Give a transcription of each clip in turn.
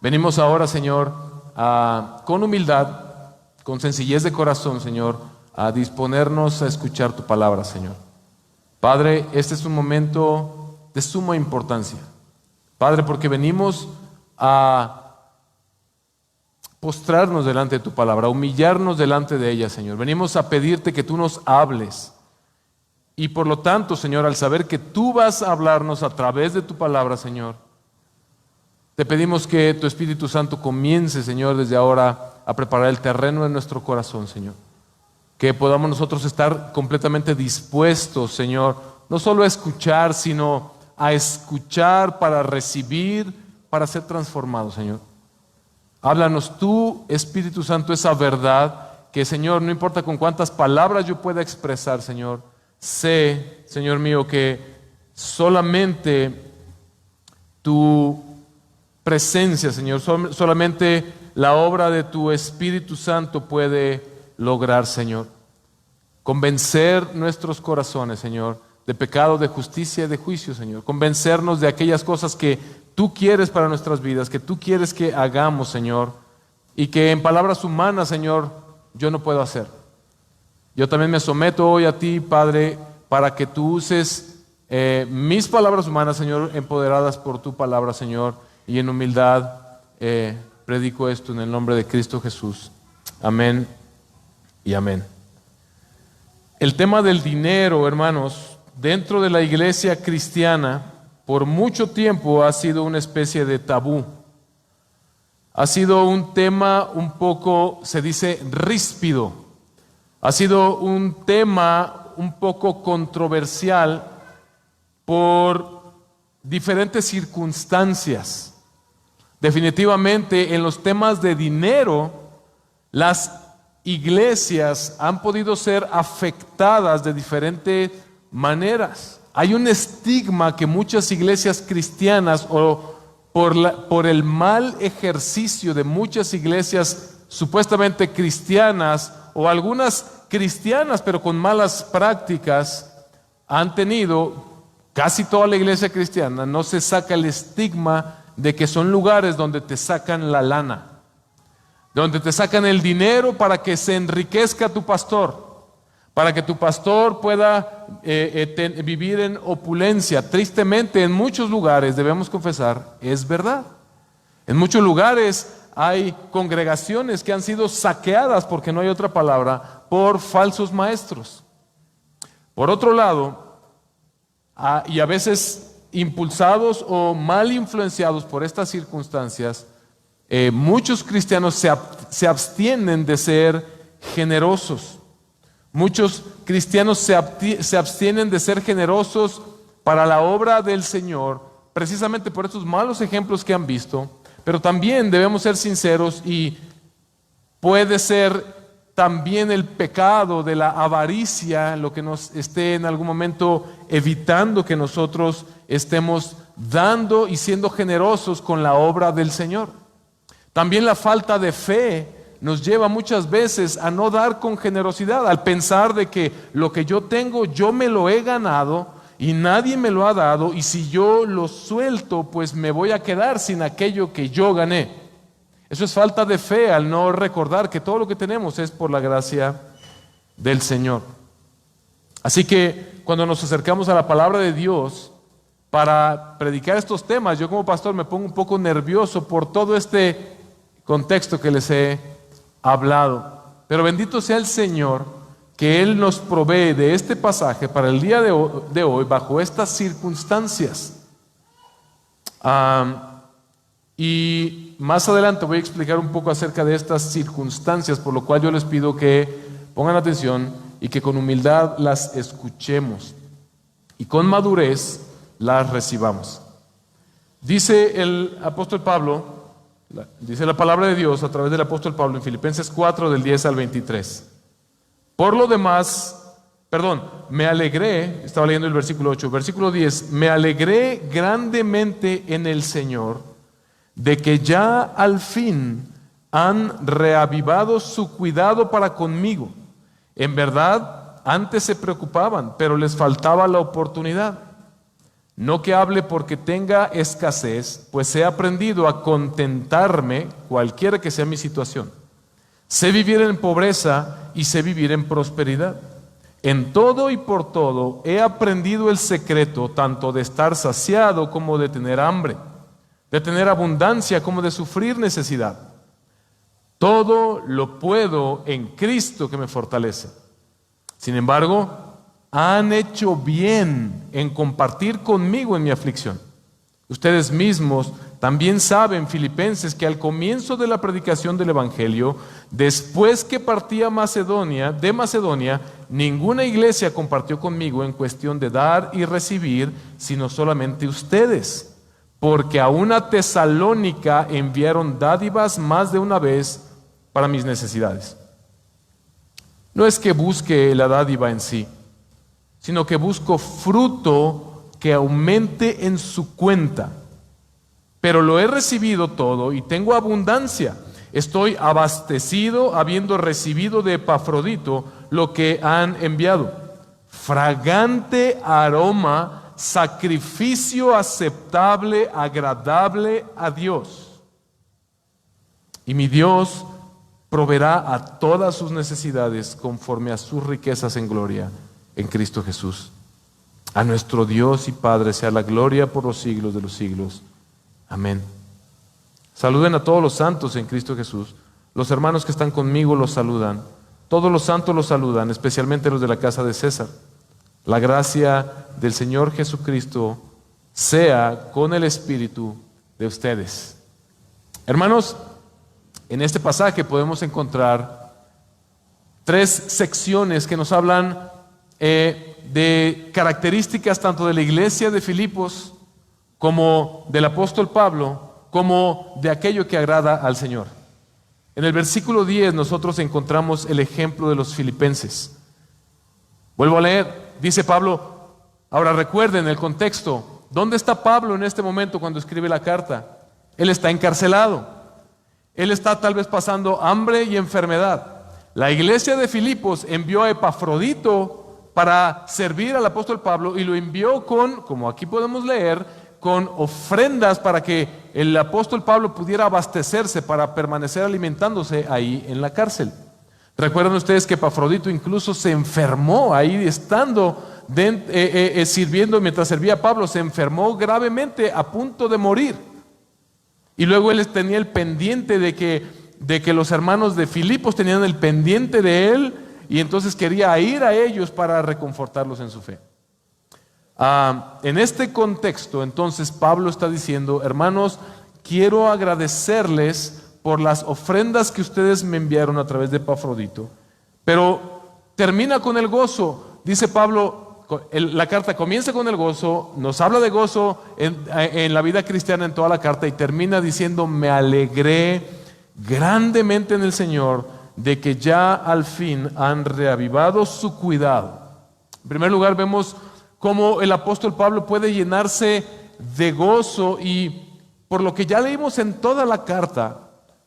Venimos ahora, Señor, con humildad, con sencillez de corazón, Señor, a disponernos a escuchar tu palabra, Señor. Padre, este es un momento de suma importancia. Padre, porque venimos a postrarnos delante de tu palabra, a humillarnos delante de ella, Señor. Venimos a pedirte que tú nos hables. Y por lo tanto, Señor, al saber que tú vas a hablarnos a través de tu palabra, Señor, te pedimos que tu Espíritu Santo comience, Señor, desde ahora a preparar el terreno de nuestro corazón, Señor. Que podamos nosotros estar completamente dispuestos, Señor, no solo a escuchar, sino a escuchar para recibir, para ser transformados, Señor. Háblanos tú, Espíritu Santo, esa verdad que, Señor, no importa con cuántas palabras yo pueda expresar, Señor, sé, Señor mío, que solamente tu presencia, Señor, solamente la obra de tu Espíritu Santo puede lograr, Señor, convencer nuestros corazones, Señor, de pecado, de justicia y de juicio, Señor. Convencernos de aquellas cosas que tú quieres para nuestras vidas, que tú quieres que hagamos, Señor, y que en palabras humanas, Señor, yo no puedo hacer. Yo también me someto hoy a ti, Padre, para que tú uses mis palabras humanas, Señor, empoderadas por tu palabra, Señor, y en humildad predico esto en el nombre de Cristo Jesús. Amén y amén. El tema del dinero, hermanos, dentro de la iglesia cristiana, por mucho tiempo ha sido una especie de tabú. Ha sido un tema un poco, se dice, ríspido. Ha sido un tema un poco controversial por diferentes circunstancias. Definitivamente, en los temas de dinero, las iglesias han podido ser afectadas de diferentes maneras. Hay un estigma que muchas iglesias cristianas, o por el mal ejercicio de muchas iglesias supuestamente cristianas, o algunas cristianas pero con malas prácticas, han tenido, casi toda la iglesia cristiana, no se saca el estigma de que son lugares donde te sacan la lana, donde te sacan el dinero para que se enriquezca tu pastor, para que tu pastor pueda vivir en opulencia. Tristemente, en muchos lugares, debemos confesar, es verdad. En muchos lugares hay congregaciones que han sido saqueadas, porque no hay otra palabra, por falsos maestros. Por otro lado, y a veces impulsados o mal influenciados por estas circunstancias, muchos cristianos se abstienen de ser generosos. Muchos cristianos se abstienen de ser generosos para la obra del Señor, precisamente por estos malos ejemplos que han visto. Pero también debemos ser sinceros, y puede ser también el pecado de la avaricia lo que nos esté en algún momento evitando que nosotros estemos dando y siendo generosos con la obra del Señor. También la falta de fe nos lleva muchas veces a no dar con generosidad, al pensar de que lo que yo tengo, yo me lo he ganado y nadie me lo ha dado, y si yo lo suelto, pues me voy a quedar sin aquello que yo gané. Eso es falta de fe, al no recordar que todo lo que tenemos es por la gracia del Señor. Así que cuando nos acercamos a la palabra de Dios para predicar estos temas, yo como pastor me pongo un poco nervioso por todo este contexto que les he hablado. Pero bendito sea el Señor, que Él nos provee de este pasaje para el día de hoy bajo estas circunstancias. Y más adelante voy a explicar un poco acerca de estas circunstancias, por lo cual yo les pido que pongan atención y que con humildad las escuchemos y con madurez las recibamos. Dice el apóstol Pablo, dice la palabra de Dios a través del apóstol Pablo en Filipenses 4 del 10 al 23. Por lo demás, me alegré, estaba leyendo el versículo 8, versículo 10, me alegré grandemente en el Señor de que ya al fin han reavivado su cuidado para conmigo. En verdad, antes se preocupaban, pero les faltaba la oportunidad. No que hable porque tenga escasez, pues he aprendido a contentarme cualquiera que sea mi situación. Sé vivir en pobreza y sé vivir en prosperidad. En todo y por todo he aprendido el secreto tanto de estar saciado como de tener hambre, de tener abundancia como de sufrir necesidad. Todo lo puedo en Cristo que me fortalece. Sin embargo, han hecho bien en compartir conmigo en mi aflicción. Ustedes mismos también saben, filipenses, que al comienzo de la predicación del Evangelio, después que partí a de Macedonia, ninguna iglesia compartió conmigo en cuestión de dar y recibir, sino solamente ustedes, porque a una Tesalónica enviaron dádivas más de una vez para mis necesidades. No es que busque la dádiva en sí, sino que busco fruto que aumente en su cuenta. Pero lo he recibido todo y tengo abundancia. Estoy abastecido habiendo recibido de Epafrodito lo que han enviado. Fragante aroma, sacrificio aceptable, agradable a Dios. Y mi Dios proveerá a todas sus necesidades conforme a sus riquezas en gloria en Cristo Jesús. A nuestro Dios y Padre sea la gloria por los siglos de los siglos. Amén. Saluden a todos los santos en Cristo Jesús. Los hermanos que están conmigo los saludan. Todos los santos los saludan, especialmente los de la casa de César. La gracia del Señor Jesucristo sea con el espíritu de ustedes. Hermanos, en este pasaje podemos encontrar 3 secciones que nos hablan de características tanto de la iglesia de Filipos como del apóstol Pablo, como de aquello que agrada al Señor. En el versículo 10 nosotros encontramos el ejemplo de los filipenses. Vuelvo a leer, dice Pablo, ahora recuerden el contexto. ¿Dónde está Pablo en este momento cuando escribe la carta? Él está encarcelado. Él está tal vez pasando hambre y enfermedad. La iglesia de Filipos envió a Epafrodito para servir al apóstol Pablo y lo envió con, como aquí podemos leer, con ofrendas para que el apóstol Pablo pudiera abastecerse para permanecer alimentándose ahí en la cárcel. Recuerdan ustedes que Epafrodito incluso se enfermó ahí estando sirviendo mientras servía a Pablo, se enfermó gravemente a punto de morir. Y luego él tenía el pendiente de que los hermanos de Filipos tenían el pendiente de él y entonces quería ir a ellos para reconfortarlos en su fe. En este contexto, entonces, Pablo está diciendo, hermanos, quiero agradecerles por las ofrendas que ustedes me enviaron a través de Epafrodito, pero termina con el gozo. Dice Pablo, la carta comienza con el gozo, nos habla de gozo en la vida cristiana en toda la carta y termina diciendo, me alegré grandemente en el Señor de que ya al fin han reavivado su cuidado. En primer lugar, vemos cómo el apóstol Pablo puede llenarse de gozo y por lo que ya leímos en toda la carta,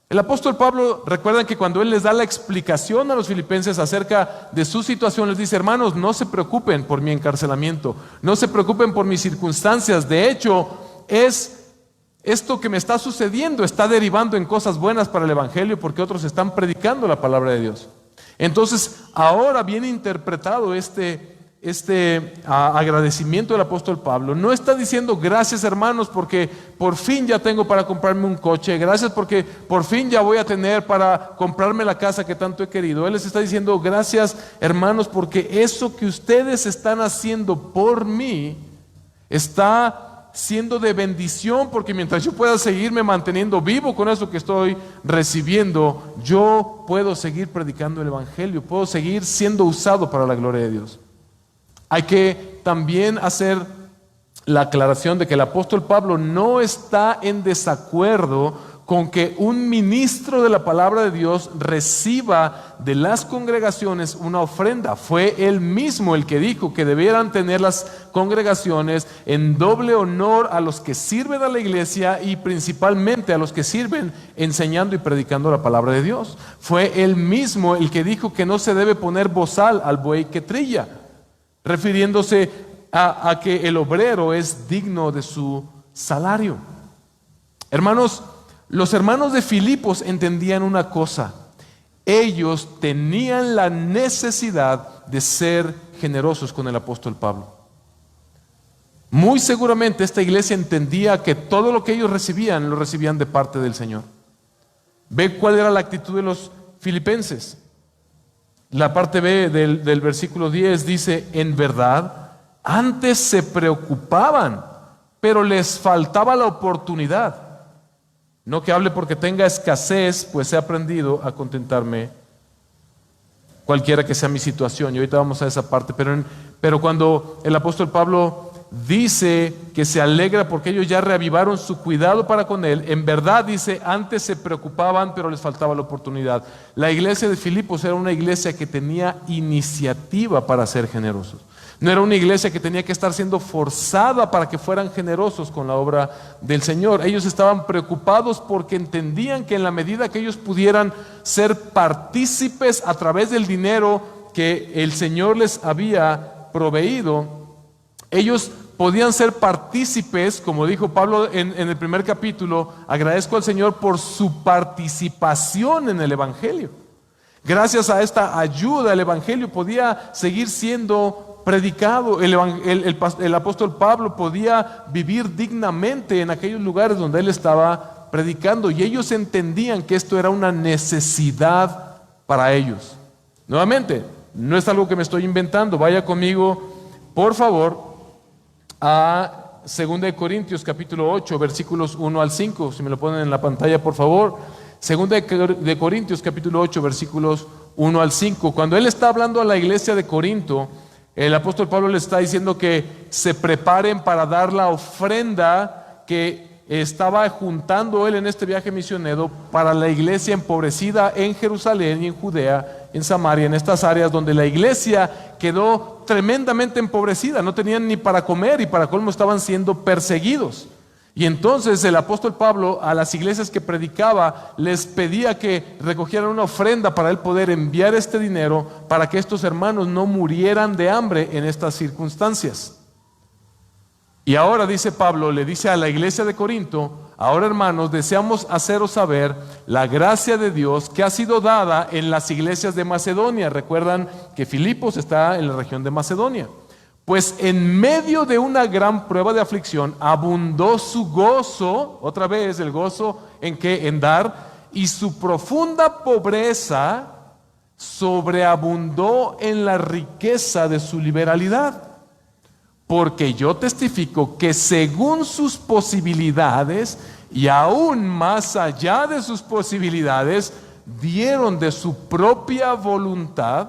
el apóstol Pablo, recuerdan que cuando él les da la explicación a los filipenses acerca de su situación, les dice, hermanos, no se preocupen por mi encarcelamiento, no se preocupen por mis circunstancias, de hecho, esto que me está sucediendo está derivando en cosas buenas para el Evangelio porque otros están predicando la palabra de Dios. Entonces, ahora viene interpretado este agradecimiento del apóstol Pablo. No está diciendo gracias hermanos porque por fin ya tengo para comprarme un coche, gracias porque por fin ya voy a tener para comprarme la casa que tanto he querido. Él les está diciendo gracias hermanos porque eso que ustedes están haciendo por mí está siendo de bendición, porque mientras yo pueda seguirme manteniendo vivo con eso que estoy recibiendo, yo puedo seguir predicando el Evangelio, puedo seguir siendo usado para la gloria de Dios. Hay que también hacer la aclaración de que el apóstol Pablo no está en desacuerdo con que un ministro de la palabra de Dios reciba de las congregaciones una ofrenda. Fue él mismo el que dijo que debieran tener las congregaciones en doble honor a los que sirven a la iglesia y principalmente a los que sirven enseñando y predicando la palabra de Dios. Fue él mismo el que dijo que no se debe poner bozal al buey que trilla, refiriéndose a que el obrero es digno de su salario. Hermanos, los hermanos de Filipos entendían una cosa: ellos tenían la necesidad de ser generosos con el apóstol Pablo. Muy seguramente esta iglesia entendía que todo lo que ellos recibían, lo recibían de parte del Señor. Ve cuál era la actitud de los filipenses. La parte B del versículo 10 dice: en verdad, antes se preocupaban, pero les faltaba la oportunidad. No que hable porque tenga escasez, pues he aprendido a contentarme cualquiera que sea mi situación. Y ahorita vamos a esa parte. Pero cuando el apóstol Pablo dice que se alegra porque ellos ya reavivaron su cuidado para con él, en verdad dice, antes se preocupaban, pero les faltaba la oportunidad. La iglesia de Filipos era una iglesia que tenía iniciativa para ser generosos. No era una iglesia que tenía que estar siendo forzada para que fueran generosos con la obra del Señor. Ellos estaban preocupados porque entendían que en la medida que ellos pudieran ser partícipes a través del dinero que el Señor les había proveído, ellos podían ser partícipes, como dijo Pablo en el primer capítulo: agradezco al Señor por su participación en el Evangelio. Gracias a esta ayuda el Evangelio podía seguir siendo predicado. El apóstol Pablo podía vivir dignamente en aquellos lugares donde él estaba predicando, y ellos entendían que esto era una necesidad para ellos. Nuevamente, no es algo que me estoy inventando. Vaya conmigo, por favor, a 2 Corintios capítulo 8, versículos 1 al 5. Si me lo ponen en la pantalla, por favor. 2 Corintios capítulo 8, versículos 1 al 5. Cuando él está hablando a la iglesia de Corinto, el apóstol Pablo le está diciendo que se preparen para dar la ofrenda que estaba juntando él en este viaje misionero para la iglesia empobrecida en Jerusalén y en Judea, en Samaria, en estas áreas donde la iglesia quedó tremendamente empobrecida. No tenían ni para comer y para colmo estaban siendo perseguidos. Y entonces el apóstol Pablo a las iglesias que predicaba les pedía que recogieran una ofrenda para él poder enviar este dinero para que estos hermanos no murieran de hambre en estas circunstancias. Y ahora dice Pablo, le dice a la iglesia de Corinto: ahora, hermanos, deseamos haceros saber la gracia de Dios que ha sido dada en las iglesias de Macedonia. Recuerdan que Filipos está en la región de Macedonia. Pues en medio de una gran prueba de aflicción abundó su gozo, otra vez el gozo en qué, en dar, y su profunda pobreza sobreabundó en la riqueza de su liberalidad. Porque yo testifico que según sus posibilidades y aún más allá de sus posibilidades, dieron de su propia voluntad,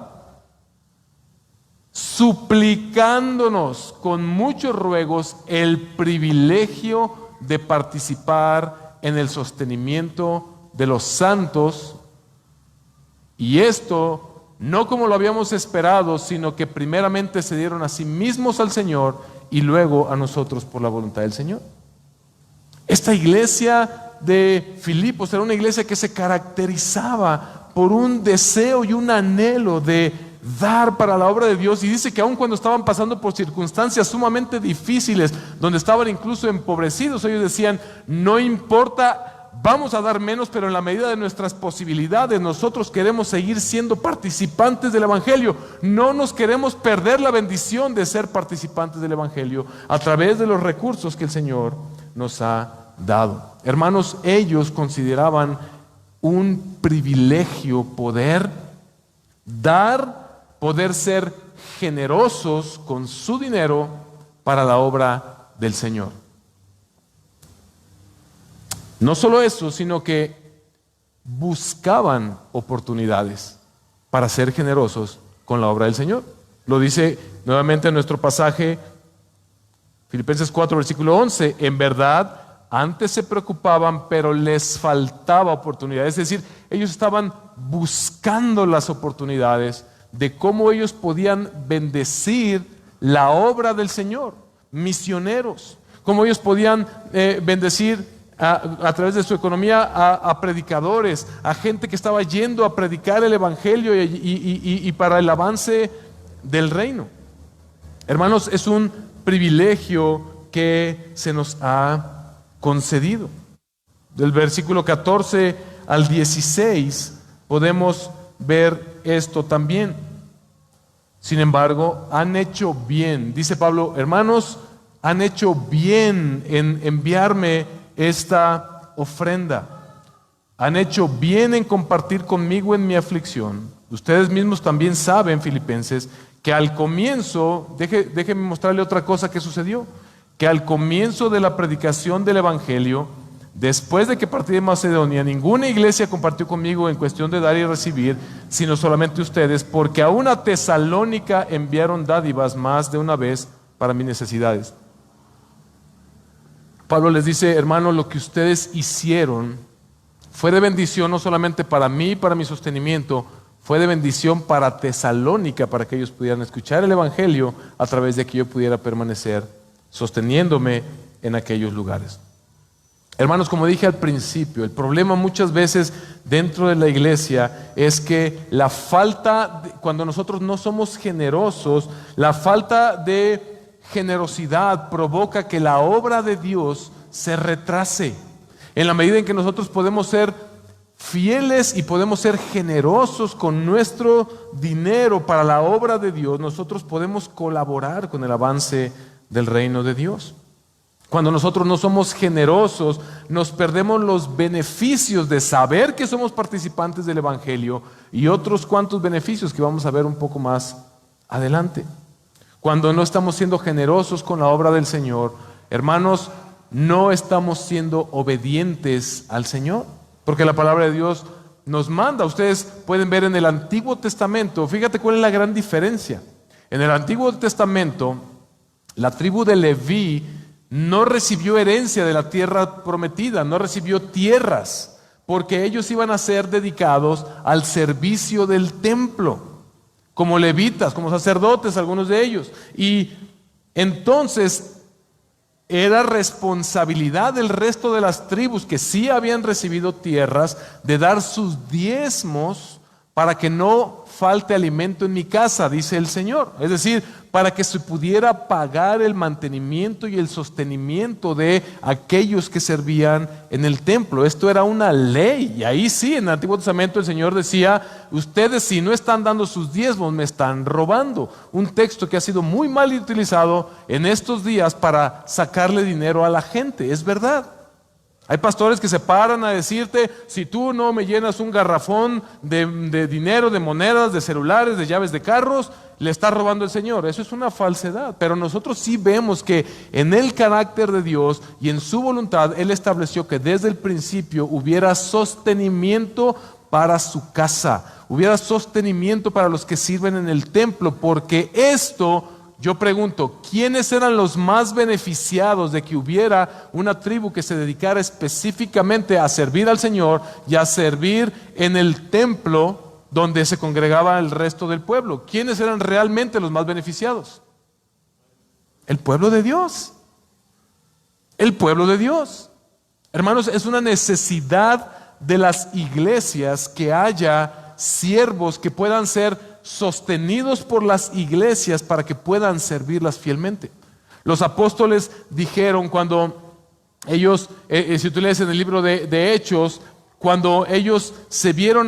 suplicándonos con muchos ruegos el privilegio de participar en el sostenimiento de los santos. Y esto no como lo habíamos esperado, sino que primeramente se dieron a sí mismos al Señor y luego a nosotros por la voluntad del Señor. Esta iglesia de Filipos era una iglesia que se caracterizaba por un deseo y un anhelo de dar para la obra de Dios, y dice que aun cuando estaban pasando por circunstancias sumamente difíciles, donde estaban incluso empobrecidos, ellos decían: no importa, vamos a dar menos, pero en la medida de nuestras posibilidades nosotros queremos seguir siendo participantes del Evangelio. No nos queremos perder la bendición de ser participantes del Evangelio a través de los recursos que el Señor nos ha dado. Hermanos, ellos consideraban un privilegio poder dar, poder ser generosos con su dinero para la obra del Señor. No solo eso, sino que buscaban oportunidades para ser generosos con la obra del Señor. Lo dice nuevamente en nuestro pasaje, Filipenses 4, versículo 11. En verdad, antes se preocupaban, pero les faltaba oportunidad. Es decir, ellos estaban buscando las oportunidades de cómo ellos podían bendecir la obra del Señor, misioneros, cómo ellos podían bendecir a través de su economía a predicadores, a gente que estaba yendo a predicar el Evangelio y para el avance del reino. Hermanos, es un privilegio que se nos ha concedido. Del versículo 14 al 16 podemos ver esto también. Sin embargo, han hecho bien, dice Pablo, hermanos, han hecho bien en enviarme esta ofrenda. Han hecho bien en compartir conmigo en mi aflicción. Ustedes mismos también saben, filipenses, que al comienzo, déjeme mostrarle otra cosa que sucedió, que al comienzo de la predicación del Evangelio, después de que partí de Macedonia, ninguna iglesia compartió conmigo en cuestión de dar y recibir, sino solamente ustedes, porque a una Tesalónica enviaron dádivas más de una vez para mis necesidades. Pablo les dice, hermanos, lo que ustedes hicieron fue de bendición no solamente para mí, para mi sostenimiento, fue de bendición para Tesalónica, para que ellos pudieran escuchar el Evangelio a través de que yo pudiera permanecer sosteniéndome en aquellos lugares. Hermanos, como dije al principio, el problema muchas veces dentro de la iglesia es que la falta, cuando nosotros no somos generosos, la falta de generosidad provoca que la obra de Dios se retrase. En la medida en que nosotros podemos ser fieles y podemos ser generosos con nuestro dinero para la obra de Dios, nosotros podemos colaborar con el avance del reino de Dios. Cuando nosotros no somos generosos, nos perdemos los beneficios de saber que somos participantes del Evangelio y otros cuantos beneficios que vamos a ver un poco más adelante. Cuando no estamos siendo generosos con la obra del Señor, hermanos, no estamos siendo obedientes al Señor, porque la palabra de Dios nos manda. Ustedes pueden ver en el Antiguo Testamento, fíjate cuál es la gran diferencia. En el Antiguo Testamento, la tribu de Leví no recibió herencia de la tierra prometida, no recibió tierras, porque ellos iban a ser dedicados al servicio del templo, como levitas, como sacerdotes, algunos de ellos. Y entonces era responsabilidad del resto de las tribus que sí habían recibido tierras de dar sus diezmos para que no falte alimento en mi casa, dice el Señor. Es decir, para que se pudiera pagar el mantenimiento y el sostenimiento de aquellos que servían en el templo. Esto era una ley. Y ahí sí, en el Antiguo Testamento el Señor decía, ustedes si no están dando sus diezmos, me están robando. Un texto que ha sido muy mal utilizado en estos días para sacarle dinero a la gente. Es verdad. Hay pastores que se paran a decirte, si tú no me llenas un garrafón de dinero, de monedas, de celulares, de llaves de carros, le está robando el Señor. Eso es una falsedad. Pero nosotros sí vemos que en el carácter de Dios y en su voluntad, Él estableció que desde el principio hubiera sostenimiento para su casa, hubiera sostenimiento para los que sirven en el templo, porque esto... Yo pregunto, ¿quiénes eran los más beneficiados de que hubiera una tribu que se dedicara específicamente a servir al Señor y a servir en el templo donde se congregaba el resto del pueblo? ¿Quiénes eran realmente los más beneficiados? El pueblo de Dios. El pueblo de Dios. Hermanos, es una necesidad de las iglesias que haya siervos que puedan ser sostenidos por las iglesias para que puedan servirlas fielmente. Los apóstoles dijeron cuando ellos, si tú lees en el libro de Hechos, cuando ellos se vieron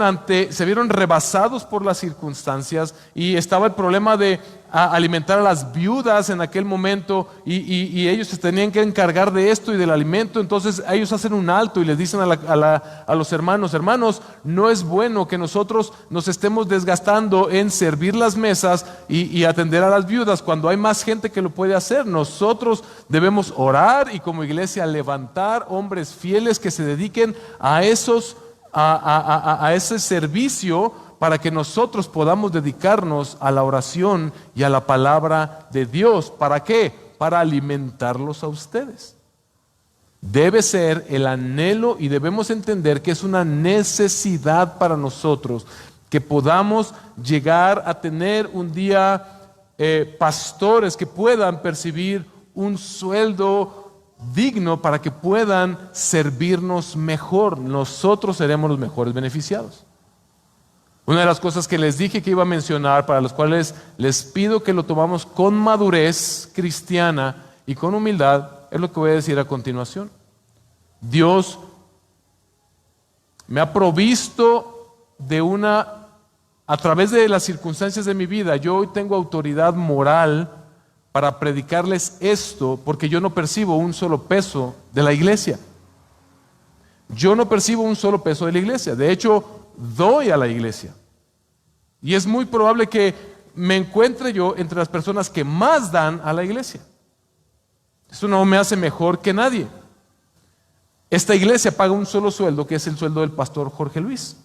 rebasados por las circunstancias y estaba el problema de alimentar a las viudas en aquel momento y ellos se tenían que encargar de esto y del alimento. Entonces ellos hacen un alto y les dicen a los hermanos, no es bueno que nosotros nos estemos desgastando en servir las mesas y atender a las viudas cuando hay más gente que lo puede hacer. Nosotros debemos orar y como iglesia levantar hombres fieles que se dediquen a ese servicio para que nosotros podamos dedicarnos a la oración y a la palabra de Dios. ¿Para qué? Para alimentarlos a ustedes. Debe ser el anhelo y debemos entender que es una necesidad para nosotros que podamos llegar a tener un día pastores que puedan percibir un sueldo digno para que puedan servirnos mejor. Nosotros seremos los mejores beneficiados. Una de las cosas que les dije que iba a mencionar, para las cuales les pido que lo tomamos con madurez cristiana y con humildad, es lo que voy a decir a continuación. Dios me ha provisto a través de las circunstancias de mi vida, yo hoy tengo autoridad moral para predicarles esto, porque yo no percibo un solo peso de la iglesia. Yo no percibo un solo peso de la iglesia. De hecho, doy a la iglesia. Y es muy probable que me encuentre yo entre las personas que más dan a la iglesia. Eso no me hace mejor que nadie. Esta iglesia paga un solo sueldo, que es el sueldo del pastor Jorge Luis.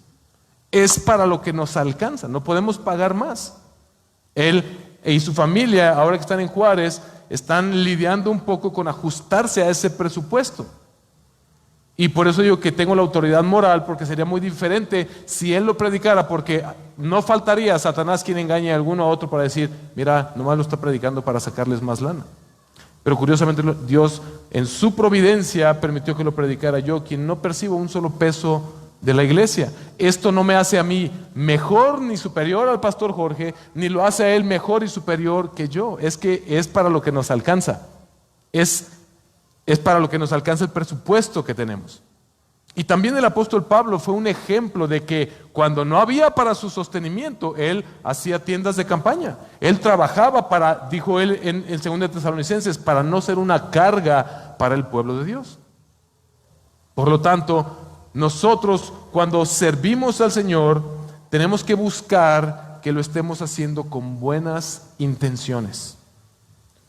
Es para lo que nos alcanza, no podemos pagar más. Él y su familia, ahora que están en Juárez, están lidiando un poco con ajustarse a ese presupuesto. Y por eso digo que tengo la autoridad moral, porque sería muy diferente si él lo predicara, porque no faltaría a Satanás quien engañe a alguno a otro para decir, mira, nomás lo está predicando para sacarles más lana. Pero curiosamente Dios en su providencia permitió que lo predicara yo, quien no percibo un solo peso de la iglesia. Esto no me hace a mí mejor ni superior al pastor Jorge, ni lo hace a él mejor y superior que yo. Es que es para lo que nos alcanza. Es para lo que nos alcanza el presupuesto que tenemos. Y también el apóstol Pablo fue un ejemplo de que cuando no había para su sostenimiento, él hacía tiendas de campaña. Él trabajaba para, dijo él en 2 Tesalonicenses, para no ser una carga para el pueblo de Dios. Por lo tanto, nosotros cuando servimos al Señor, tenemos que buscar que lo estemos haciendo con buenas intenciones.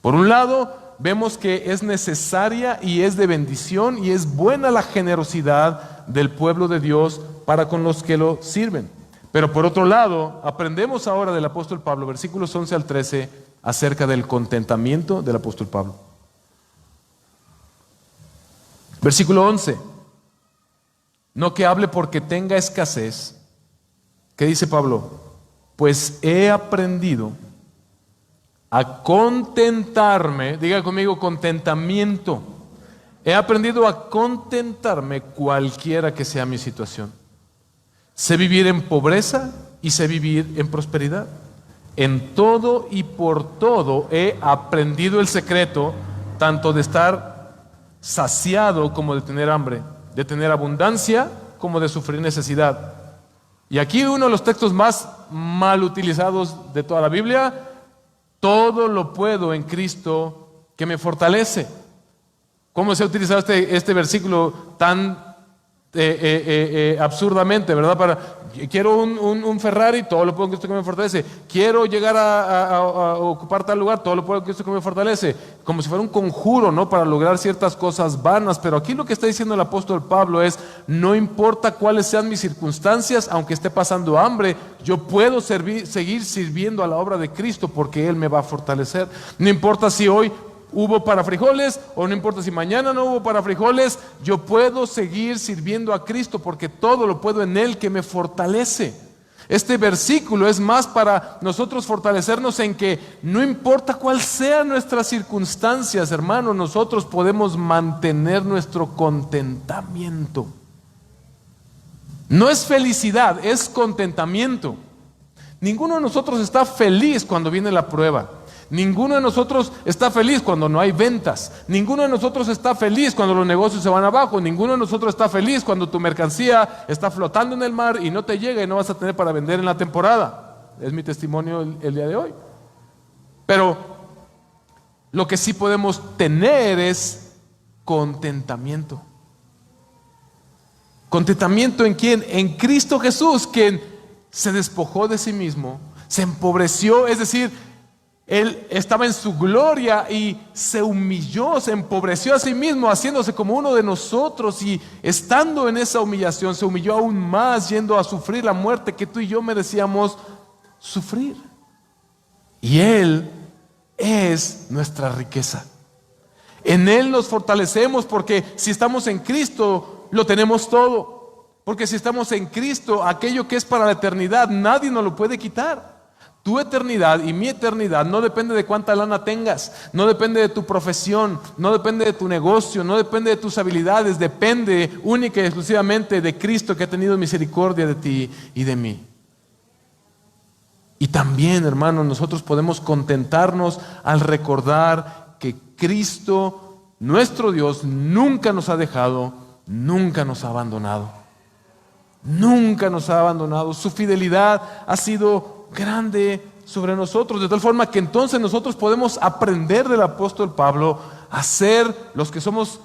Por un lado, vemos que es necesaria y es de bendición y es buena la generosidad del pueblo de Dios para con los que lo sirven. Pero por otro lado, aprendemos ahora del apóstol Pablo, versículos 11 al 13, acerca del contentamiento del apóstol Pablo. Versículo 11. No que hable porque tenga escasez. ¿Qué dice Pablo? Pues he aprendido a contentarme, diga conmigo contentamiento. He aprendido a contentarme cualquiera que sea mi situación. Sé vivir en pobreza y sé vivir en prosperidad. En todo y por todo he aprendido el secreto, tanto de estar saciado como de tener hambre, de tener abundancia como de sufrir necesidad. Y aquí uno de los textos más mal utilizados de toda la Biblia: todo lo puedo en Cristo que me fortalece. ¿Cómo se ha utilizado este versículo tan absurdamente, verdad? Quiero un Ferrari, todo lo puedo en Cristo que me fortalece. Quiero llegar a ocupar tal lugar, todo lo puedo en Cristo que me fortalece. Como si fuera un conjuro, ¿no? Para lograr ciertas cosas vanas. Pero aquí lo que está diciendo el apóstol Pablo es: no importa cuáles sean mis circunstancias, aunque esté pasando hambre, yo puedo seguir sirviendo a la obra de Cristo, porque Él me va a fortalecer. No importa si hoy hubo para frijoles, o no importa si mañana no hubo para frijoles, yo puedo seguir sirviendo a Cristo, porque todo lo puedo en Él que me fortalece. Este versículo es más para nosotros fortalecernos en que no importa cuál sean nuestras circunstancias, hermano, nosotros podemos mantener nuestro contentamiento. No es felicidad, es contentamiento. Ninguno de nosotros está feliz cuando viene la prueba. Ninguno de nosotros está feliz cuando no hay ventas. Ninguno de nosotros está feliz cuando los negocios se van abajo. Ninguno de nosotros está feliz cuando tu mercancía está flotando en el mar y no te llega y no vas a tener para vender en la temporada. Es mi testimonio el día de hoy. Pero lo que sí podemos tener es contentamiento. ¿Contentamiento en quién? En Cristo Jesús, quien se despojó de sí mismo, se empobreció, es decir, Él estaba en su gloria y se humilló, se empobreció a sí mismo, haciéndose como uno de nosotros, y estando en esa humillación se humilló aún más, yendo a sufrir la muerte que tú y yo merecíamos sufrir. Y Él es nuestra riqueza. En Él nos fortalecemos, porque si estamos en Cristo lo tenemos todo. Porque si estamos en Cristo, aquello que es para la eternidad nadie nos lo puede quitar. Tu eternidad y mi eternidad no depende de cuánta lana tengas, no depende de tu profesión, no depende de tu negocio, no depende de tus habilidades, depende única y exclusivamente de Cristo, que ha tenido misericordia de ti y de mí. Y también, hermanos, nosotros podemos contentarnos al recordar que Cristo, nuestro Dios, nunca nos ha dejado, nunca nos ha abandonado. Nunca nos ha abandonado. Su fidelidad ha sido grande sobre nosotros, de tal forma que entonces nosotros podemos aprender del apóstol Pablo a ser los que estamos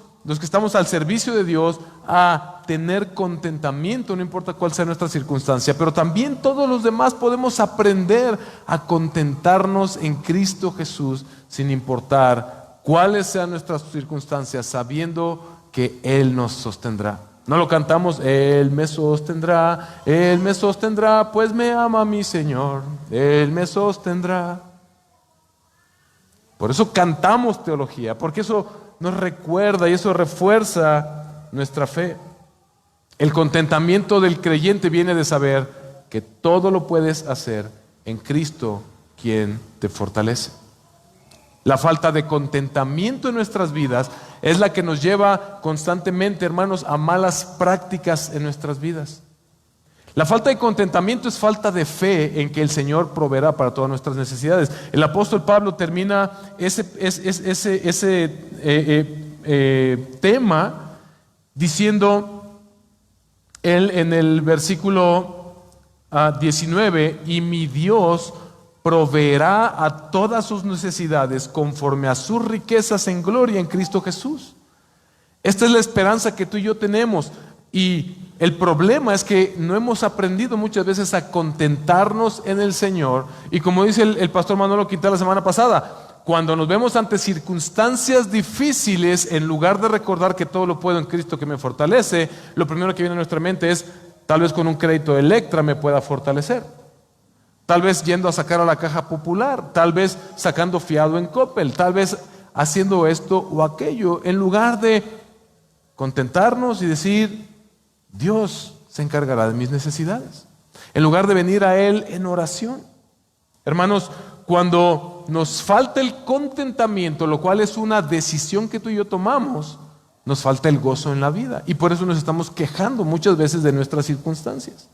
al servicio de Dios, a tener contentamiento, no importa cuál sea nuestra circunstancia, pero también todos los demás podemos aprender a contentarnos en Cristo Jesús, sin importar cuáles sean nuestras circunstancias, sabiendo que Él nos sostendrá. No lo cantamos, Él me sostendrá, pues me ama mi Señor, Él me sostendrá. Por eso cantamos teología, porque eso nos recuerda y eso refuerza nuestra fe. El contentamiento del creyente viene de saber que todo lo puedes hacer en Cristo, quien te fortalece. La falta de contentamiento en nuestras vidas es la que nos lleva constantemente, hermanos, a malas prácticas en nuestras vidas. La falta de contentamiento es falta de fe en que el Señor proveerá para todas nuestras necesidades. El apóstol Pablo termina ese tema diciendo él en el versículo 19: y mi Dios proveerá a todas sus necesidades conforme a sus riquezas en gloria en Cristo Jesús. Esta es la esperanza que tú y yo tenemos, y el problema es que no hemos aprendido muchas veces a contentarnos en el Señor. Y como dice el pastor Manolo Quintana la semana pasada, cuando nos vemos ante circunstancias difíciles, en lugar de recordar que todo lo puedo en Cristo que me fortalece, lo primero que viene a nuestra mente es: tal vez con un crédito de Electra me pueda fortalecer, tal vez yendo a sacar a la Caja Popular, tal vez sacando fiado en Coppel, tal vez haciendo esto o aquello, en lugar de contentarnos y decir: Dios se encargará de mis necesidades, en lugar de venir a Él en oración. Hermanos, cuando nos falta el contentamiento, lo cual es una decisión que tú y yo tomamos, nos falta el gozo en la vida, y por eso nos estamos quejando muchas veces de nuestras circunstancias.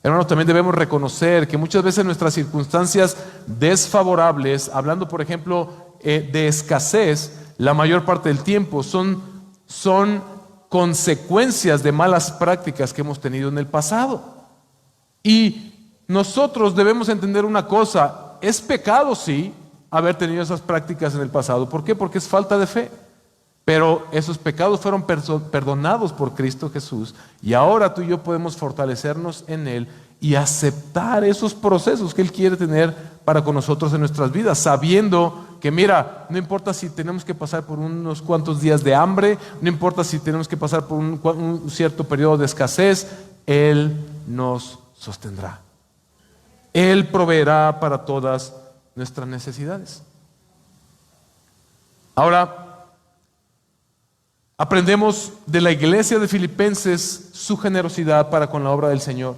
Hermanos, también debemos reconocer que muchas veces nuestras circunstancias desfavorables, hablando por ejemplo de escasez, la mayor parte del tiempo son consecuencias de malas prácticas que hemos tenido en el pasado. Y nosotros debemos entender una cosa: es pecado, sí, haber tenido esas prácticas en el pasado. ¿Por qué? Porque es falta de fe. Pero esos pecados fueron perdonados por Cristo Jesús, y ahora tú y yo podemos fortalecernos en Él y aceptar esos procesos que Él quiere tener para con nosotros en nuestras vidas, sabiendo que, mira, no importa si tenemos que pasar por unos cuantos días de hambre, no importa si tenemos que pasar por un cierto periodo de escasez, Él nos sostendrá. Él proveerá para todas nuestras necesidades. Ahora, aprendemos de la iglesia de Filipenses su generosidad para con la obra del Señor.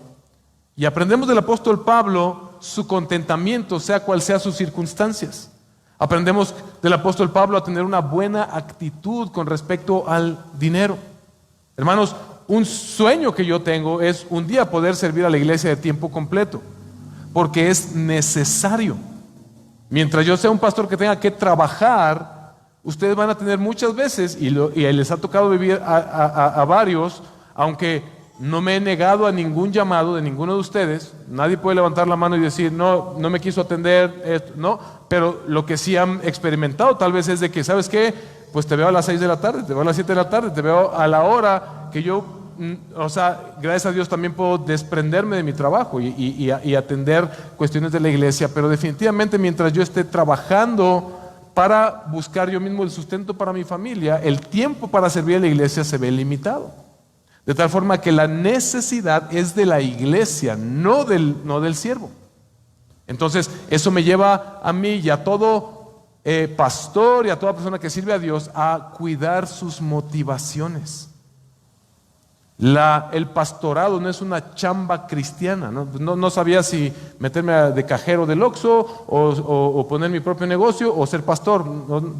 Y aprendemos del apóstol Pablo su contentamiento, sea cual sea sus circunstancias. Aprendemos del apóstol Pablo a tener una buena actitud con respecto al dinero. Hermanos, un sueño que yo tengo es un día poder servir a la iglesia de tiempo completo, porque es necesario. Mientras yo sea un pastor que tenga que trabajar, ustedes van a tener muchas veces, y les ha tocado vivir a varios, aunque no me he negado a ningún llamado de ninguno de ustedes. Nadie puede levantar la mano y decir: no me quiso atender esto, no. Pero lo que sí han experimentado tal vez es de que, ¿sabes qué? Pues te veo a las 6 de la tarde, te veo a las 7 de la tarde, te veo a la hora que yo, gracias a Dios también puedo desprenderme de mi trabajo y atender cuestiones de la iglesia. Pero definitivamente mientras yo esté trabajando para buscar yo mismo el sustento para mi familia, el tiempo para servir a la iglesia se ve limitado. De tal forma que la necesidad es de la iglesia, no del siervo. Entonces, eso me lleva a mí y a todo pastor y a toda persona que sirve a Dios a cuidar sus motivaciones. El pastorado no es una chamba cristiana. No sabía si meterme de cajero del Oxxo o poner mi propio negocio o ser pastor.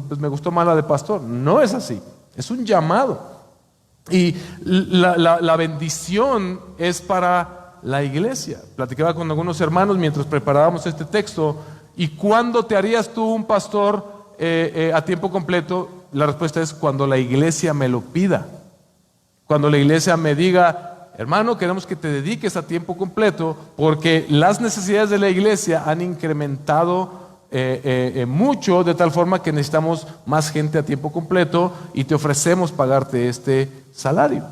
Pues me gustó más la de pastor. No es así. Es un llamado. Y la bendición es para la iglesia. Platicaba con algunos hermanos mientras preparábamos este texto. ¿Y cuándo te harías tú un pastor a tiempo completo? La respuesta es cuando la iglesia me lo pida. Cuando la iglesia me diga: hermano, queremos que te dediques a tiempo completo porque las necesidades de la iglesia han incrementado mucho, de tal forma que necesitamos más gente a tiempo completo y te ofrecemos pagarte este salario.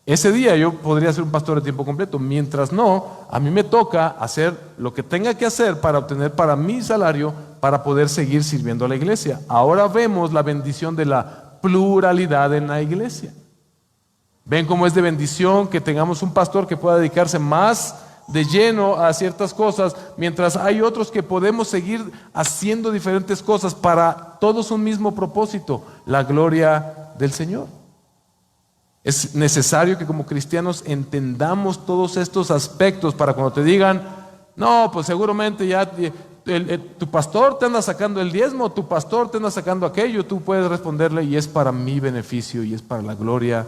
Ese día yo podría ser un pastor de tiempo completo. Mientras no, a mí me toca hacer lo que tenga que hacer para obtener para mi salario, para poder seguir sirviendo a la iglesia. Ahora vemos la bendición de la pluralidad en la iglesia. Ven cómo es de bendición que tengamos un pastor que pueda dedicarse más de lleno a ciertas cosas, mientras hay otros que podemos seguir haciendo diferentes cosas para todos un mismo propósito: la gloria del Señor. Es necesario que como cristianos entendamos todos estos aspectos para cuando te digan: no, pues seguramente ya tu pastor te anda sacando el diezmo, tu pastor te anda sacando aquello, tú puedes responderle: y es para mi beneficio y es para la gloria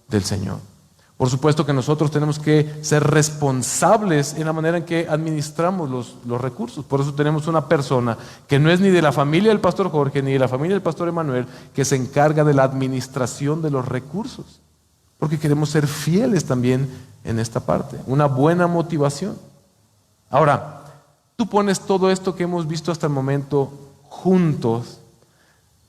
del Señor. Por supuesto que nosotros tenemos que ser responsables en la manera en que administramos los recursos. Por eso tenemos una persona que no es ni de la familia del pastor Jorge ni de la familia del pastor Emanuel, que se encarga de la administración de los recursos, porque queremos ser fieles también en esta parte. Una buena motivación. Ahora, tú pones todo esto que hemos visto hasta el momento juntos,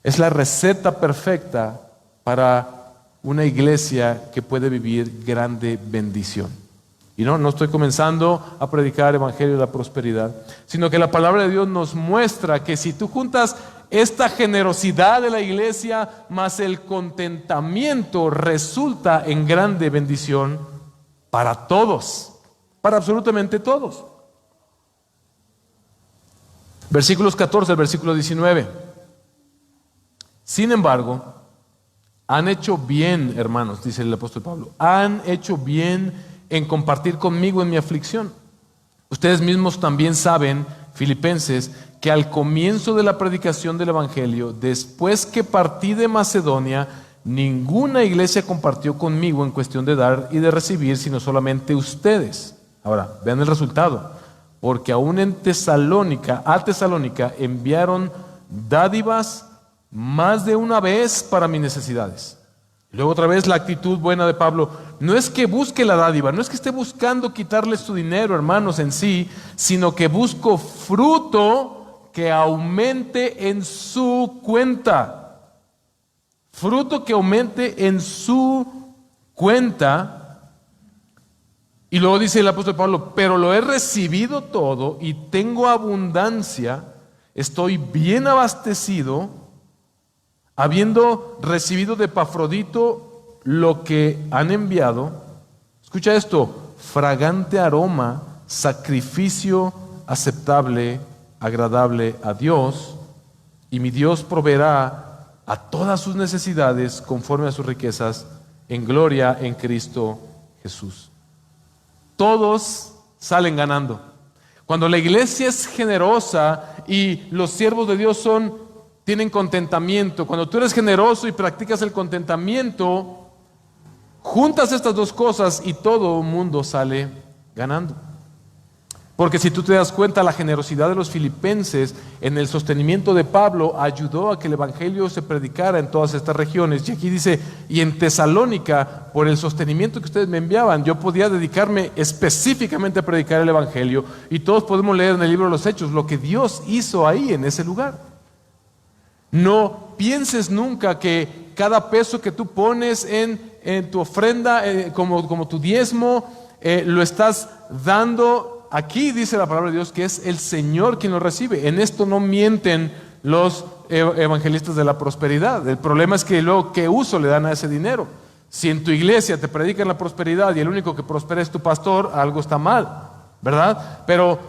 es la receta perfecta para una iglesia que puede vivir grande bendición. Y no estoy comenzando a predicar el evangelio de la prosperidad, sino que la palabra de Dios nos muestra que si tú juntas esta generosidad de la iglesia más el contentamiento, resulta en grande bendición para todos, para absolutamente todos. Versículos 14 al versículo 19. Sin embargo, han hecho bien, hermanos, dice el apóstol Pablo, han hecho bien en compartir conmigo en mi aflicción. Ustedes mismos también saben, Filipenses, que al comienzo de la predicación del evangelio, después que partí de Macedonia, ninguna iglesia compartió conmigo en cuestión de dar y de recibir, sino solamente ustedes. Ahora, vean el resultado. Porque aún a Tesalónica enviaron dádivas más de una vez para mis necesidades. Luego otra vez la actitud buena de Pablo. No es que busque la dádiva, no es que esté buscando quitarles su dinero, hermanos, en sí, sino que busco fruto que aumente en su cuenta. Fruto que aumente en su cuenta. Y luego dice el apóstol Pablo: pero lo he recibido todo y tengo abundancia, estoy bien abastecido, habiendo recibido de Epafrodito lo que han enviado. Escucha esto: fragante aroma, sacrificio aceptable, agradable a Dios, y mi Dios proveerá a todas sus necesidades conforme a sus riquezas en gloria en Cristo Jesús. Todos salen ganando. Cuando la iglesia es generosa y los siervos de Dios tienen contentamiento, cuando tú eres generoso y practicas el contentamiento, juntas estas dos cosas y todo el mundo sale ganando. Porque si tú te das cuenta, la generosidad de los filipenses en el sostenimiento de Pablo ayudó a que el evangelio se predicara en todas estas regiones. Y aquí dice: y en Tesalónica, por el sostenimiento que ustedes me enviaban, yo podía dedicarme específicamente a predicar el evangelio. Y todos podemos leer en el libro de los Hechos lo que Dios hizo ahí en ese lugar. No pienses nunca que cada peso que tú pones en tu ofrenda, como tu diezmo, lo estás dando. Aquí dice la palabra de Dios que es el Señor quien lo recibe. En esto no mienten los evangelistas de la prosperidad. El problema es que luego, ¿qué uso le dan a ese dinero? Si en tu iglesia te predican la prosperidad y el único que prospera es tu pastor, algo está mal, ¿verdad? Pero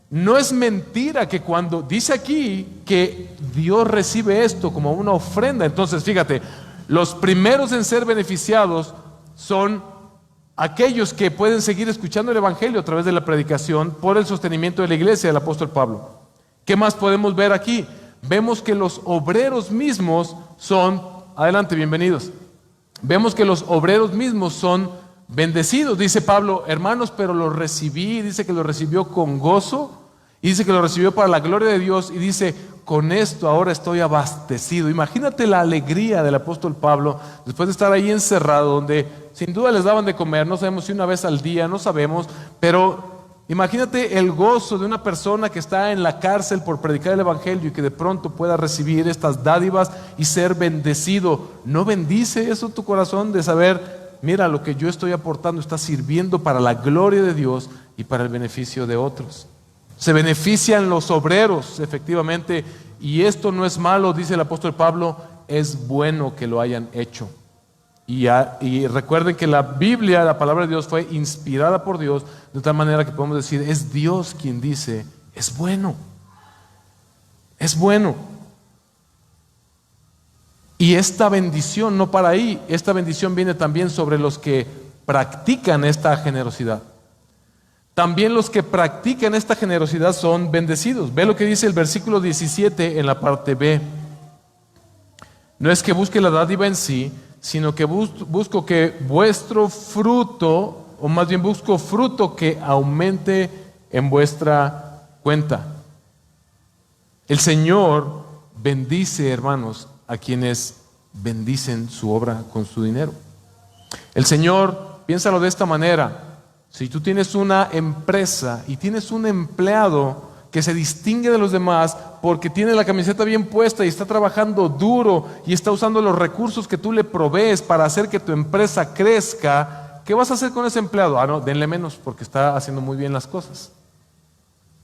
no es mentira que cuando dice aquí que Dios recibe esto como una ofrenda, entonces fíjate, los primeros en ser beneficiados son aquellos que pueden seguir escuchando el evangelio a través de la predicación por el sostenimiento de la iglesia del apóstol Pablo. ¿Qué más podemos ver aquí? Vemos que los obreros mismos son, adelante, bienvenidos. Vemos que los obreros mismos son bendecidos. Dice Pablo, hermanos, pero lo recibí, dice que lo recibió con gozo, y dice que lo recibió para la gloria de Dios, y dice, con esto ahora estoy abastecido. Imagínate la alegría del apóstol Pablo, después de estar ahí encerrado, donde sin duda les daban de comer, no sabemos si una vez al día, no sabemos, pero imagínate el gozo de una persona que está en la cárcel por predicar el evangelio y que de pronto pueda recibir estas dádivas y ser bendecido. ¿No bendice eso tu corazón de saber, mira, lo que yo estoy aportando está sirviendo para la gloria de Dios y para el beneficio de otros? Se benefician los obreros, efectivamente, y esto no es malo, dice el apóstol Pablo, es bueno que lo hayan hecho. Y recuerden que la Biblia, la palabra de Dios, fue inspirada por Dios, de tal manera que podemos decir, es Dios quien dice, es bueno, es bueno. Y esta bendición no para ahí, esta bendición viene también sobre los que practican esta generosidad. También los que practican esta generosidad son bendecidos. Ve lo que dice el versículo 17 en la parte B. No es que busque la dádiva en sí, sino que busco que vuestro fruto, o más bien busco fruto que aumente en vuestra cuenta. El Señor bendice, hermanos, a quienes bendicen su obra con su dinero. El Señor, piénsalo de esta manera, si tú tienes una empresa y tienes un empleado que se distingue de los demás porque tiene la camiseta bien puesta y está trabajando duro y está usando los recursos que tú le provees para hacer que tu empresa crezca, ¿qué vas a hacer con ese empleado? Ah, no, denle menos porque está haciendo muy bien las cosas.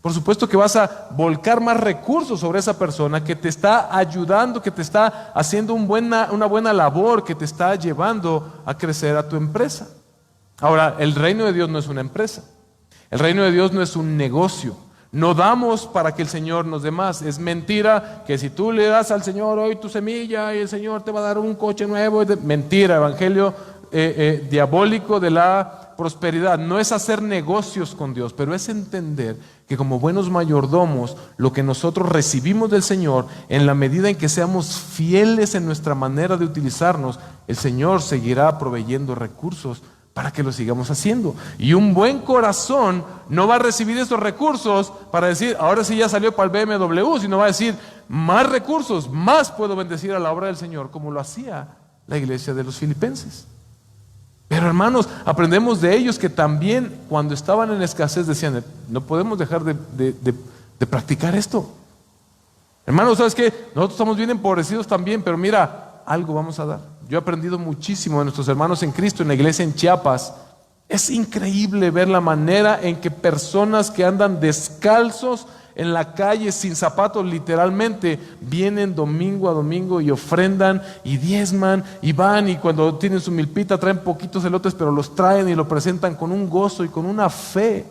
Por supuesto que vas a volcar más recursos sobre esa persona que te está ayudando, que te está haciendo una buena labor, que te está llevando a crecer a tu empresa. Ahora, el reino de Dios no es una empresa. El reino de Dios no es un negocio. No damos para que el Señor nos dé más. Es mentira que si tú le das al Señor hoy tu semilla y el Señor te va a dar un coche nuevo. Mentira, evangelio diabólico de la prosperidad. No es hacer negocios con Dios, pero es entender que como buenos mayordomos, lo que nosotros recibimos del Señor, en la medida en que seamos fieles en nuestra manera de utilizarnos, el Señor seguirá proveyendo recursos para que lo sigamos haciendo. Y un buen corazón no va a recibir esos recursos para decir, ahora sí ya salió para el BMW, sino va a decir, más recursos, más puedo bendecir a la obra del Señor, como lo hacía la iglesia de los filipenses. Pero hermanos, aprendemos de ellos que también cuando estaban en escasez decían, no podemos dejar de practicar esto. Hermanos, ¿sabes qué? Nosotros estamos bien empobrecidos también, pero mira, algo vamos a dar. Yo he aprendido muchísimo de nuestros hermanos en Cristo, en la iglesia en Chiapas. Es increíble ver la manera en que personas que andan descalzos en la calle, sin zapatos literalmente, vienen domingo a domingo y ofrendan y diezman y van, y cuando tienen su milpita traen poquitos elotes, pero los traen y lo presentan con un gozo y con una fe.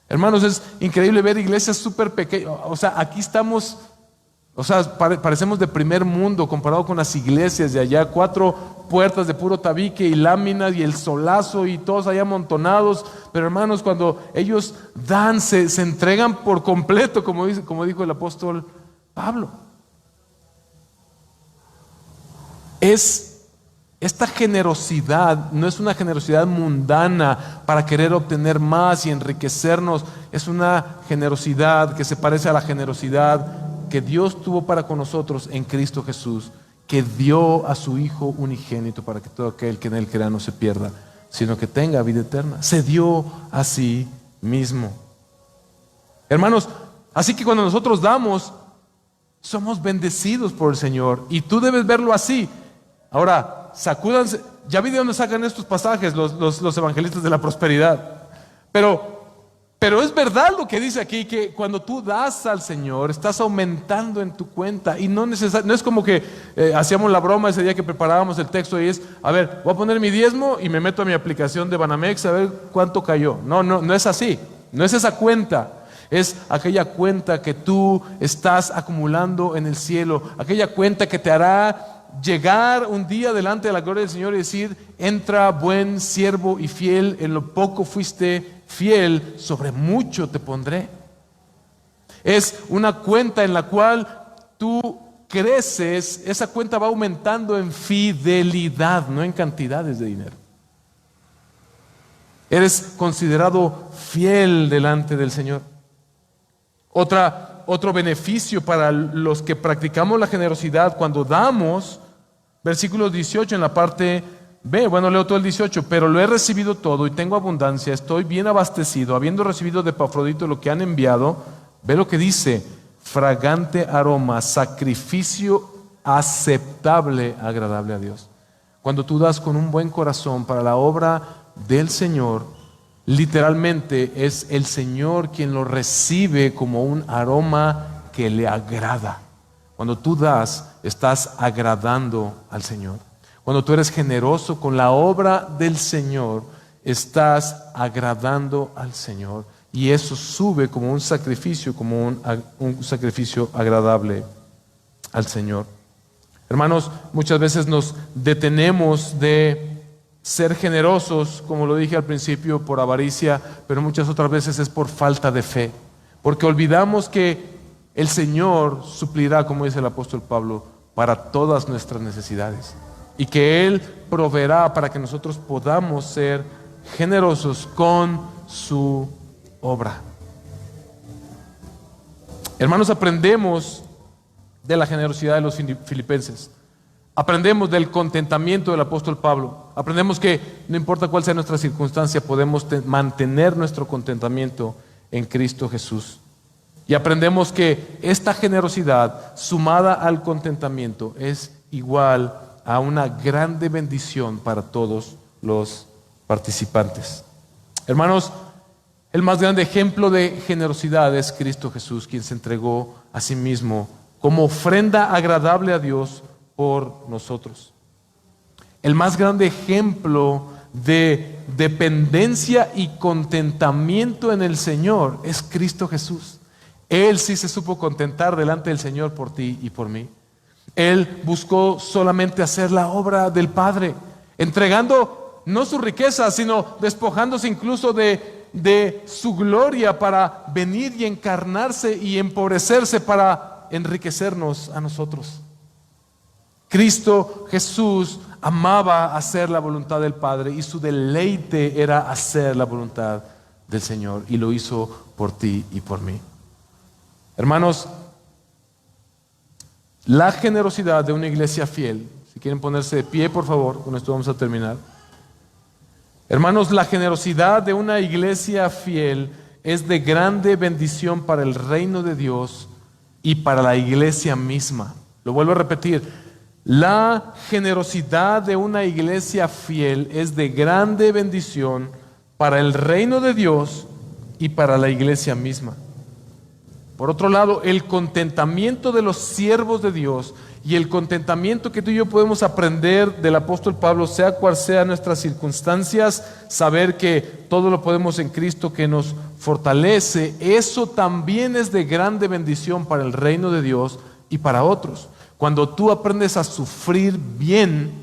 Hermanos, es increíble ver iglesias súper pequeñas. O sea, aquí estamos... O sea, parecemos de primer mundo comparado con las iglesias de allá, 4 puertas de puro tabique y láminas y el solazo y todos allá amontonados. Pero hermanos, cuando ellos dan, se entregan por completo, como dijo el apóstol Pablo. Esta generosidad no es una generosidad mundana para querer obtener más y enriquecernos. Es una generosidad que se parece a la generosidad que Dios tuvo para con nosotros en Cristo Jesús, que dio a su Hijo unigénito para que todo aquel que en Él crea no se pierda, sino que tenga vida eterna. Se dio a sí mismo. Hermanos, así que cuando nosotros damos, somos bendecidos por el Señor, y tú debes verlo así. Ahora, sacúdanse. Ya vi de dónde sacan estos pasajes los evangelistas de la prosperidad, pero es verdad lo que dice aquí, que cuando tú das al Señor, estás aumentando en tu cuenta. Y no es como que hacíamos la broma ese día que preparábamos el texto y es, a ver, voy a poner mi diezmo y me meto a mi aplicación de Banamex a ver cuánto cayó. No es así, no es esa cuenta. Es aquella cuenta que tú estás acumulando en el cielo, aquella cuenta que te hará llegar un día delante de la gloria del Señor y decir, entra buen siervo y fiel, en lo poco fuiste fiel, sobre mucho te pondré. Es una cuenta en la cual tú creces, esa cuenta va aumentando en fidelidad, no en cantidades de dinero. Eres considerado fiel delante del Señor. Otro beneficio para los que practicamos la generosidad cuando damos, versículo 18 en la parte B, bueno, leo todo el 18, pero lo he recibido todo y tengo abundancia, estoy bien abastecido, habiendo recibido de Epafrodito lo que han enviado. Ve lo que dice: fragante aroma, sacrificio aceptable, agradable a Dios. Cuando tú das con un buen corazón para la obra del Señor, literalmente es el Señor quien lo recibe como un aroma que le agrada. Cuando tú das, estás agradando al Señor. Cuando tú eres generoso con la obra del Señor, estás agradando al Señor. Y eso sube como un sacrificio, como un sacrificio agradable al Señor. Hermanos, muchas veces nos detenemos de ser generosos, como lo dije al principio, por avaricia, pero muchas otras veces es por falta de fe, porque olvidamos que el Señor suplirá, como dice el apóstol Pablo, para todas nuestras necesidades, y que Él proveerá para que nosotros podamos ser generosos con su obra. Hermanos, aprendemos de la generosidad de los filipenses. Aprendemos del contentamiento del apóstol Pablo. Aprendemos que no importa cuál sea nuestra circunstancia, podemos mantener nuestro contentamiento en Cristo Jesús. Y aprendemos que esta generosidad sumada al contentamiento es igual a una grande bendición para todos los participantes. Hermanos, el más grande ejemplo de generosidad es Cristo Jesús, quien se entregó a sí mismo como ofrenda agradable a Dios por nosotros. El más grande ejemplo de dependencia y contentamiento en el Señor es Cristo Jesús. Él sí se supo contentar delante del Señor por ti y por mí. Él buscó solamente hacer la obra del Padre, entregando no su riqueza, sino despojándose incluso de su gloria para venir y encarnarse y empobrecerse para enriquecernos a nosotros. Cristo Jesús amaba hacer la voluntad del Padre y su deleite era hacer la voluntad del Señor, y lo hizo por ti y por mí. Hermanos, la generosidad de una iglesia fiel, si quieren ponerse de pie por favor, con esto vamos a terminar. Hermanos, la generosidad de una iglesia fiel es de grande bendición para el reino de Dios y para la iglesia misma. Lo vuelvo a repetir: la generosidad de una iglesia fiel es de grande bendición para el reino de Dios y para la iglesia misma. Por otro lado, el contentamiento de los siervos de Dios y el contentamiento que tú y yo podemos aprender del apóstol Pablo, sea cual sea nuestras circunstancias, saber que todo lo podemos en Cristo que nos fortalece, eso también es de grande bendición para el reino de Dios y para otros. Cuando tú aprendes a sufrir bien,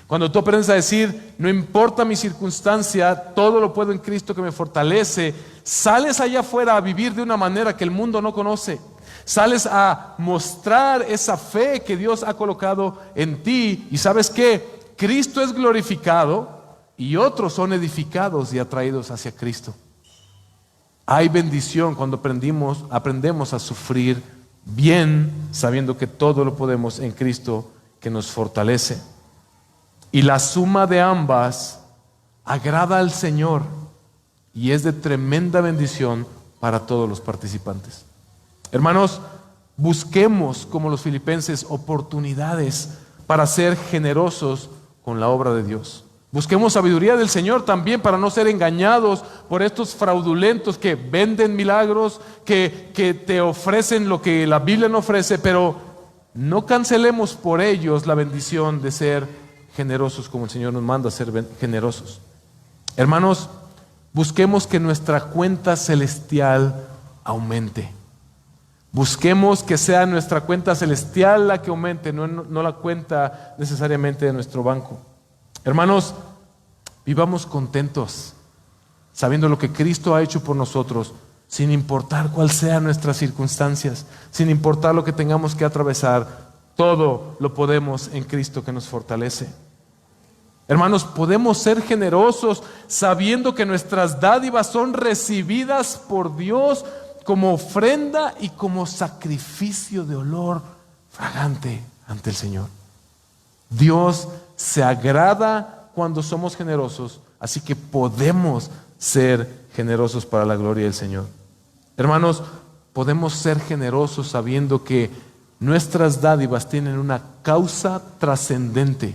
cuando tú aprendes a decir, no importa mi circunstancia, todo lo puedo en Cristo que me fortalece, sales allá afuera a vivir de una manera que el mundo no conoce. Sales a mostrar esa fe que Dios ha colocado en ti, y ¿sabes qué? Cristo es glorificado y otros son edificados y atraídos hacia Cristo. Hay bendición cuando aprendemos a sufrir bien, sabiendo que todo lo podemos en Cristo que nos fortalece. Y la suma de ambas agrada al Señor y es de tremenda bendición para todos los participantes. Hermanos, busquemos como los filipenses oportunidades para ser generosos con la obra de Dios. Busquemos sabiduría del Señor también para no ser engañados por estos fraudulentos que venden milagros, que te ofrecen lo que la Biblia no ofrece, pero no cancelemos por ellos la bendición de ser generosos como el Señor nos manda a ser generosos. Hermanos, busquemos que nuestra cuenta celestial aumente. Busquemos que sea nuestra cuenta celestial la que aumente, no la cuenta necesariamente de nuestro banco. Hermanos, vivamos contentos, sabiendo lo que Cristo ha hecho por nosotros, sin importar cuál sean nuestras circunstancias, sin importar lo que tengamos que atravesar, todo lo podemos en Cristo que nos fortalece. Hermanos, podemos ser generosos sabiendo que nuestras dádivas son recibidas por Dios como ofrenda y como sacrificio de olor fragante ante el Señor. Dios se agrada cuando somos generosos, así que podemos ser generosos para la gloria del Señor. Hermanos, podemos ser generosos sabiendo que nuestras dádivas tienen una causa trascendente.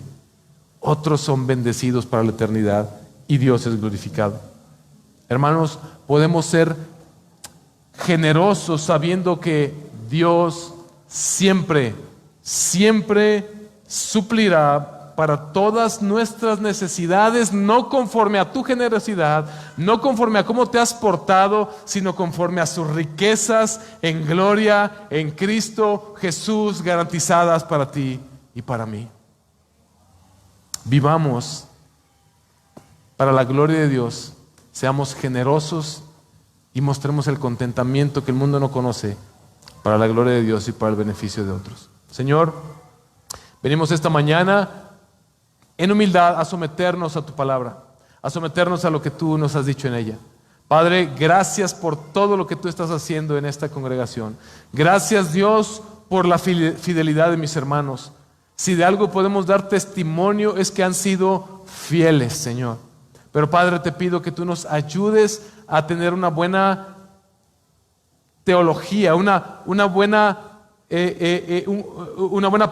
Otros son bendecidos para la eternidad y Dios es glorificado. Hermanos, podemos ser generosos sabiendo que Dios siempre suplirá para todas nuestras necesidades, no conforme a tu generosidad, no conforme a cómo te has portado, sino conforme a sus riquezas en gloria en Cristo Jesús, garantizadas para ti y para mí. Vivamos para la gloria de Dios, seamos generosos y mostremos el contentamiento que el mundo no conoce para la gloria de Dios y para el beneficio de otros. Señor, venimos esta mañana en humildad a someternos a tu palabra, a someternos a lo que tú nos has dicho en ella. Padre, gracias por todo lo que tú estás haciendo en esta congregación. Gracias, Dios, por la fidelidad de mis hermanos. Si de algo podemos dar testimonio es que han sido fieles, Señor. Pero Padre, te pido que tú nos ayudes a tener una buena teología, una buena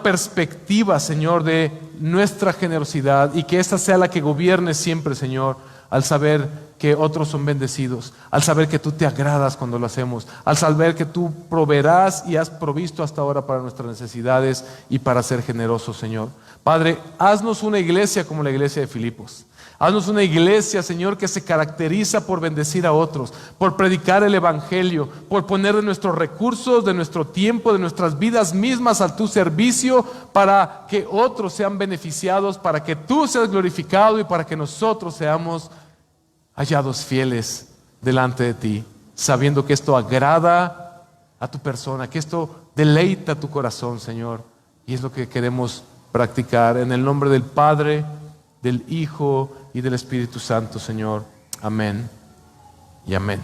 perspectiva, Señor, de nuestra generosidad, y que esta sea la que gobierne siempre, Señor, al saber que otros son bendecidos, al saber que tú te agradas cuando lo hacemos, al saber que tú proveerás y has provisto hasta ahora para nuestras necesidades y para ser generosos, Señor. Padre, haznos una iglesia como la iglesia de Filipos. Haznos una iglesia, Señor, que se caracteriza por bendecir a otros, por predicar el evangelio, por poner de nuestros recursos, de nuestro tiempo, de nuestras vidas mismas a tu servicio, para que otros sean beneficiados, para que tú seas glorificado y para que nosotros seamos hallados fieles delante de ti, sabiendo que esto agrada a tu persona, que esto deleita tu corazón, Señor, y es lo que queremos practicar en el nombre del Padre, del Hijo y del Espíritu Santo, Señor. Amén y amén.